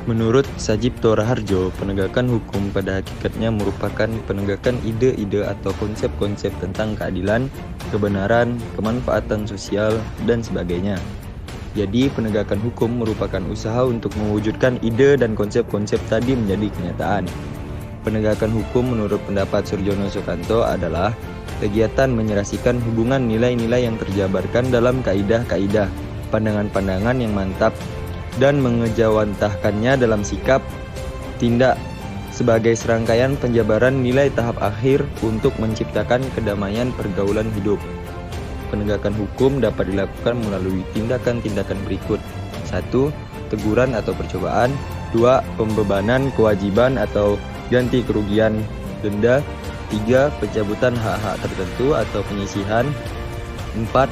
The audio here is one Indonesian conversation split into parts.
Menurut Sajipto Raharjo, penegakan hukum pada hakikatnya merupakan penegakan ide-ide atau konsep-konsep tentang keadilan, kebenaran, kemanfaatan sosial, dan sebagainya. Jadi, penegakan hukum merupakan usaha untuk mewujudkan ide dan konsep-konsep tadi menjadi kenyataan. Penegakan hukum menurut pendapat Surjono Sukanto adalah kegiatan menyerasikan hubungan nilai-nilai yang terjabarkan dalam kaidah-kaidah, pandangan-pandangan yang mantap, dan mengejawantahkannya dalam sikap, tindak, sebagai serangkaian penjabaran nilai tahap akhir untuk menciptakan kedamaian pergaulan hidup. Penegakan hukum dapat dilakukan melalui tindakan-tindakan berikut. 1. Teguran atau percobaan. 2. Pembebanan kewajiban atau ganti kerugian, denda. 3. Pencabutan hak-hak tertentu atau penyisihan. 4.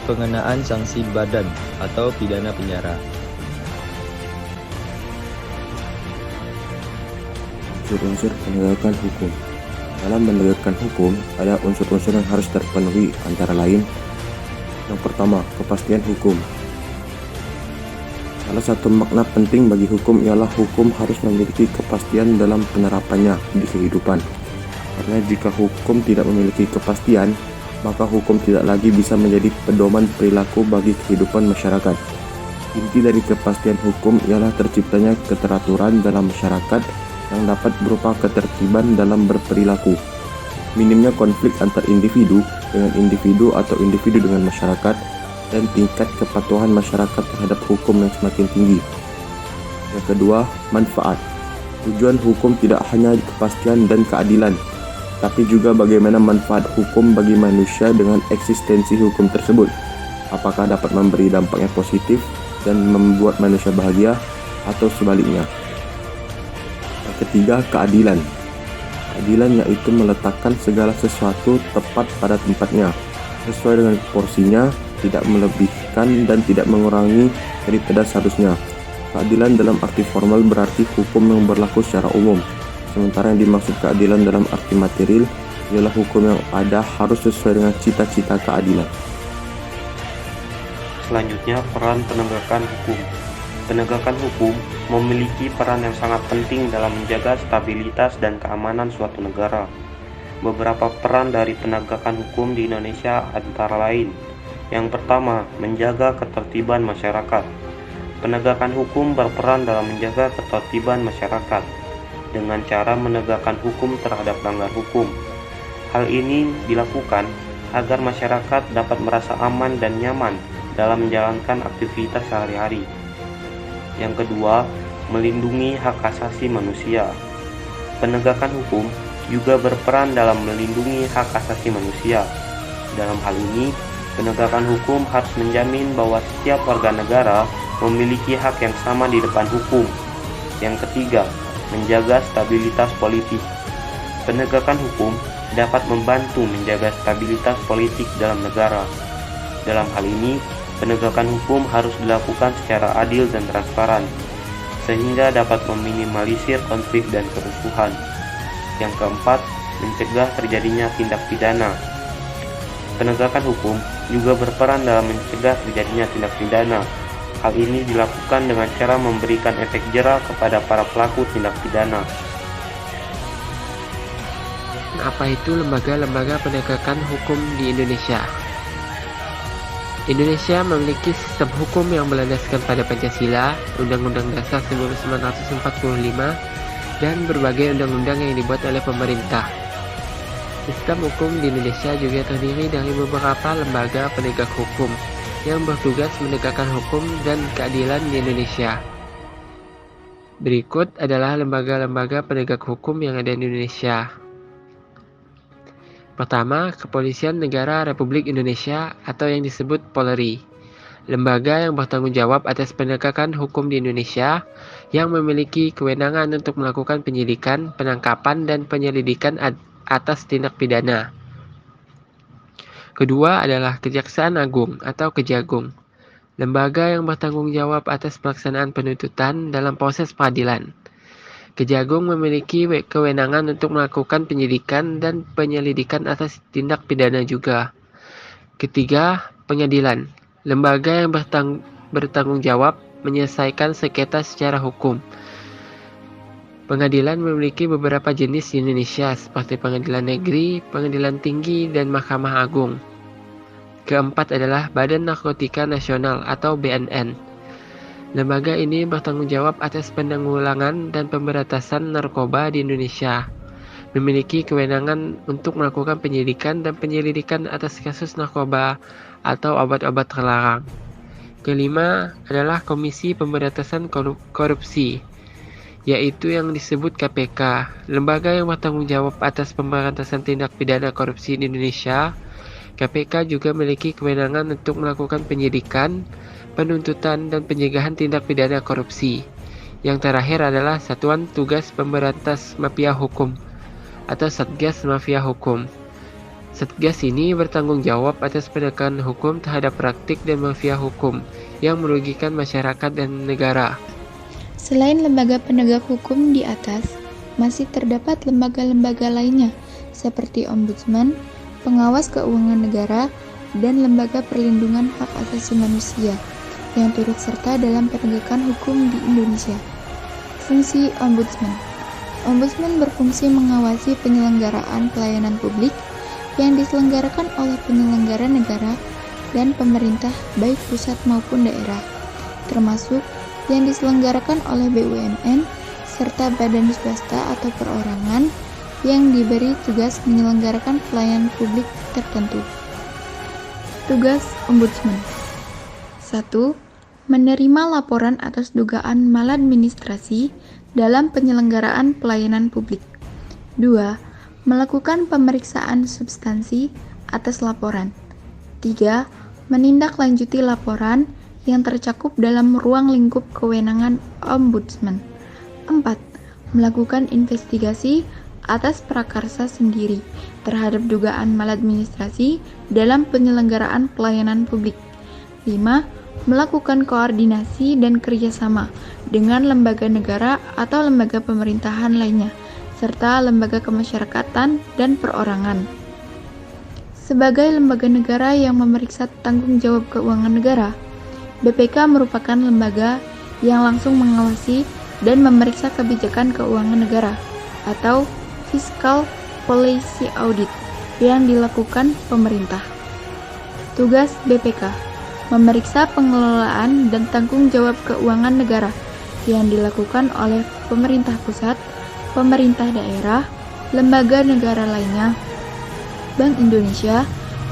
Pengenaan sanksi badan atau pidana penjara. Unsur-unsur penegakan hukum. Dalam menegakkan hukum, ada unsur-unsur yang harus terpenuhi, antara lain: yang pertama, kepastian hukum. Salah satu makna penting bagi hukum ialah hukum harus memiliki kepastian dalam penerapannya di kehidupan. Karena jika hukum tidak memiliki kepastian, maka hukum tidak lagi bisa menjadi pedoman perilaku bagi kehidupan masyarakat. Inti dari kepastian hukum ialah terciptanya keteraturan dalam masyarakat yang dapat berupa ketertiban dalam berperilaku, minimnya konflik antar individu dengan individu atau individu dengan masyarakat, dan tingkat kepatuhan masyarakat terhadap hukum yang semakin tinggi. Yang kedua, manfaat. Tujuan hukum tidak hanya kepastian dan keadilan, tapi juga bagaimana manfaat hukum bagi manusia dengan eksistensi hukum tersebut. Apakah dapat memberi dampak yang positif dan membuat manusia bahagia, atau sebaliknya. Yang ketiga, keadilan. Keadilan yaitu meletakkan segala sesuatu tepat pada tempatnya, sesuai dengan porsinya, tidak melebihkan dan tidak mengurangi daripada seharusnya. Keadilan dalam arti formal berarti hukum yang berlaku secara umum, sementara yang dimaksud keadilan dalam arti material ialah hukum yang ada harus sesuai dengan cita-cita keadilan. Selanjutnya, peran penegakan hukum. Penegakan hukum memiliki peran yang sangat penting dalam menjaga stabilitas dan keamanan suatu negara. Beberapa peran dari penegakan hukum di Indonesia antara lain: yang pertama, menjaga ketertiban masyarakat. Penegakan hukum berperan dalam menjaga ketertiban masyarakat dengan cara menegakkan hukum terhadap pelanggar hukum. Hal ini dilakukan agar masyarakat dapat merasa aman dan nyaman dalam menjalankan aktivitas sehari-hari. Yang kedua, melindungi hak asasi manusia. Penegakan hukum juga berperan dalam melindungi hak asasi manusia. Dalam hal ini, penegakan hukum harus menjamin bahwa setiap warga negara memiliki hak yang sama di depan hukum. Yang ketiga, menjaga stabilitas politik. Penegakan hukum dapat membantu menjaga stabilitas politik dalam negara. Dalam hal ini, penegakan hukum harus dilakukan secara adil dan transparan, sehingga dapat meminimalisir konflik dan kerusuhan. Yang keempat, mencegah terjadinya tindak pidana. Penegakan hukum juga berperan dalam mencegah terjadinya tindak pidana. Hal ini dilakukan dengan cara memberikan efek jera kepada para pelaku tindak pidana. Apa itu lembaga-lembaga penegakan hukum di Indonesia? Indonesia memiliki sistem hukum yang berlandaskan pada Pancasila, Undang-Undang Dasar 1945, dan berbagai undang-undang yang dibuat oleh pemerintah. Sistem hukum di Indonesia juga terdiri dari beberapa lembaga penegak hukum yang bertugas menegakkan hukum dan keadilan di Indonesia. Berikut adalah lembaga-lembaga penegak hukum yang ada di Indonesia. Pertama, Kepolisian Negara Republik Indonesia atau yang disebut Polri. Lembaga yang bertanggung jawab atas penegakan hukum di Indonesia yang memiliki kewenangan untuk melakukan penyidikan, penangkapan, dan penyelidikan atas tindak pidana. Kedua adalah Kejaksaan Agung atau Kejagung. Lembaga yang bertanggung jawab atas pelaksanaan penuntutan dalam proses peradilan. Kejagung memiliki kewenangan untuk melakukan penyidikan dan penyelidikan atas tindak pidana juga. Ketiga, Pengadilan. Lembaga yang bertanggung jawab menyelesaikan sengketa secara hukum. Pengadilan memiliki beberapa jenis di Indonesia, seperti pengadilan negeri, pengadilan tinggi, dan Mahkamah Agung. Keempat adalah Badan Narkotika Nasional atau BNN. Lembaga ini bertanggung jawab atas penanggulangan dan pemberantasan narkoba di Indonesia. Memiliki kewenangan untuk melakukan penyidikan dan penyelidikan atas kasus narkoba atau obat-obat terlarang. Kelima adalah Komisi Pemberantasan Korupsi, yaitu yang disebut KPK, lembaga yang bertanggung jawab atas pemberantasan tindak pidana korupsi di Indonesia. KPK juga memiliki kewenangan untuk melakukan penyidikan, penuntutan, dan pencegahan tindak pidana korupsi. Yang terakhir adalah Satuan Tugas Pemberantas Mafia Hukum atau Satgas Mafia Hukum. Satgas ini bertanggung jawab atas penegakan hukum terhadap praktik dan mafia hukum yang merugikan masyarakat dan negara. Selain lembaga penegak hukum di atas, masih terdapat lembaga-lembaga lainnya seperti Ombudsman, Pengawas Keuangan Negara, dan Lembaga Perlindungan Hak Asasi Manusia yang turut serta dalam penegakan hukum di Indonesia. Fungsi Ombudsman. Ombudsman berfungsi mengawasi penyelenggaraan pelayanan publik yang diselenggarakan oleh penyelenggara negara dan pemerintah baik pusat maupun daerah, termasuk yang diselenggarakan oleh BUMN serta badan swasta atau perorangan yang diberi tugas menyelenggarakan pelayanan publik tertentu. Tugas Ombudsman. 1. Menerima laporan atas dugaan maladministrasi dalam penyelenggaraan pelayanan publik. 2. Melakukan pemeriksaan substansi atas laporan. 3. Menindaklanjuti laporan yang tercakup dalam ruang lingkup kewenangan Ombudsman. 4. Melakukan investigasi atas prakarsa sendiri terhadap dugaan maladministrasi dalam penyelenggaraan pelayanan publik. 5. Melakukan koordinasi dan kerjasama dengan lembaga negara atau lembaga pemerintahan lainnya, serta lembaga kemasyarakatan dan perorangan. Sebagai lembaga negara yang memeriksa tanggung jawab keuangan negara, BPK merupakan lembaga yang langsung mengawasi dan memeriksa kebijakan keuangan negara atau Fiscal Policy Audit yang dilakukan pemerintah. Tugas BPK: memeriksa pengelolaan dan tanggung jawab keuangan negara yang dilakukan oleh pemerintah pusat, pemerintah daerah, lembaga negara lainnya, Bank Indonesia,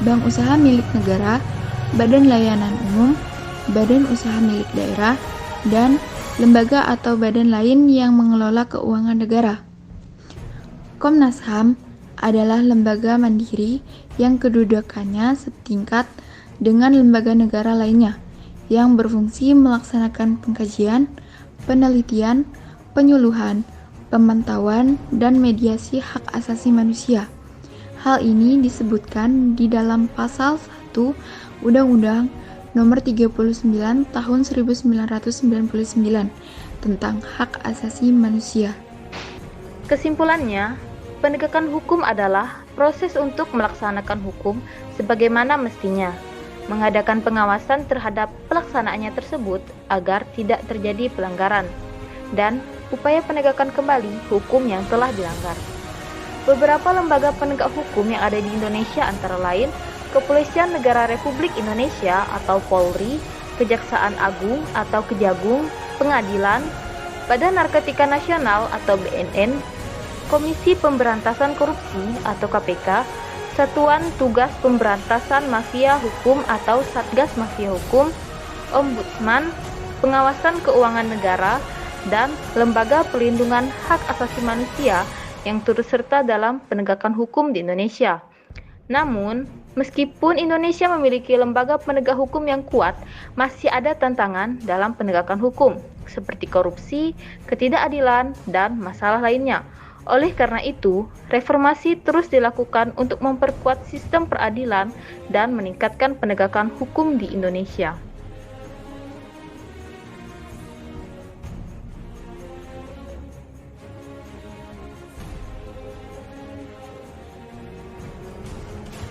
bank usaha milik negara, badan layanan umum, badan usaha milik daerah, dan lembaga atau badan lain yang mengelola keuangan negara. Komnas HAM adalah lembaga mandiri yang kedudukannya setingkat dengan lembaga negara lainnya yang berfungsi melaksanakan pengkajian, penelitian, penyuluhan, pemantauan, dan mediasi hak asasi manusia. Hal ini disebutkan di dalam pasal 1 Undang-Undang Nomor 39 Tahun 1999 tentang hak asasi manusia. Kesimpulannya, penegakan hukum adalah proses untuk melaksanakan hukum sebagaimana mestinya, mengadakan pengawasan terhadap pelaksanaannya tersebut agar tidak terjadi pelanggaran, dan upaya penegakan kembali hukum yang telah dilanggar. Beberapa lembaga penegak hukum yang ada di Indonesia antara lain Kepolisian Negara Republik Indonesia atau Polri, Kejaksaan Agung atau Kejagung, Pengadilan, Badan Narkotika Nasional atau BNN, Komisi Pemberantasan Korupsi atau KPK, Satuan Tugas Pemberantasan Mafia Hukum atau Satgas Mafia Hukum, Ombudsman, Pengawasan Keuangan Negara, dan Lembaga Perlindungan Hak Asasi Manusia yang turut serta dalam penegakan hukum di Indonesia. Namun, meskipun Indonesia memiliki lembaga penegak hukum yang kuat, masih ada tantangan dalam penegakan hukum, seperti korupsi, ketidakadilan, dan masalah lainnya. Oleh karena itu, reformasi terus dilakukan untuk memperkuat sistem peradilan dan meningkatkan penegakan hukum di Indonesia.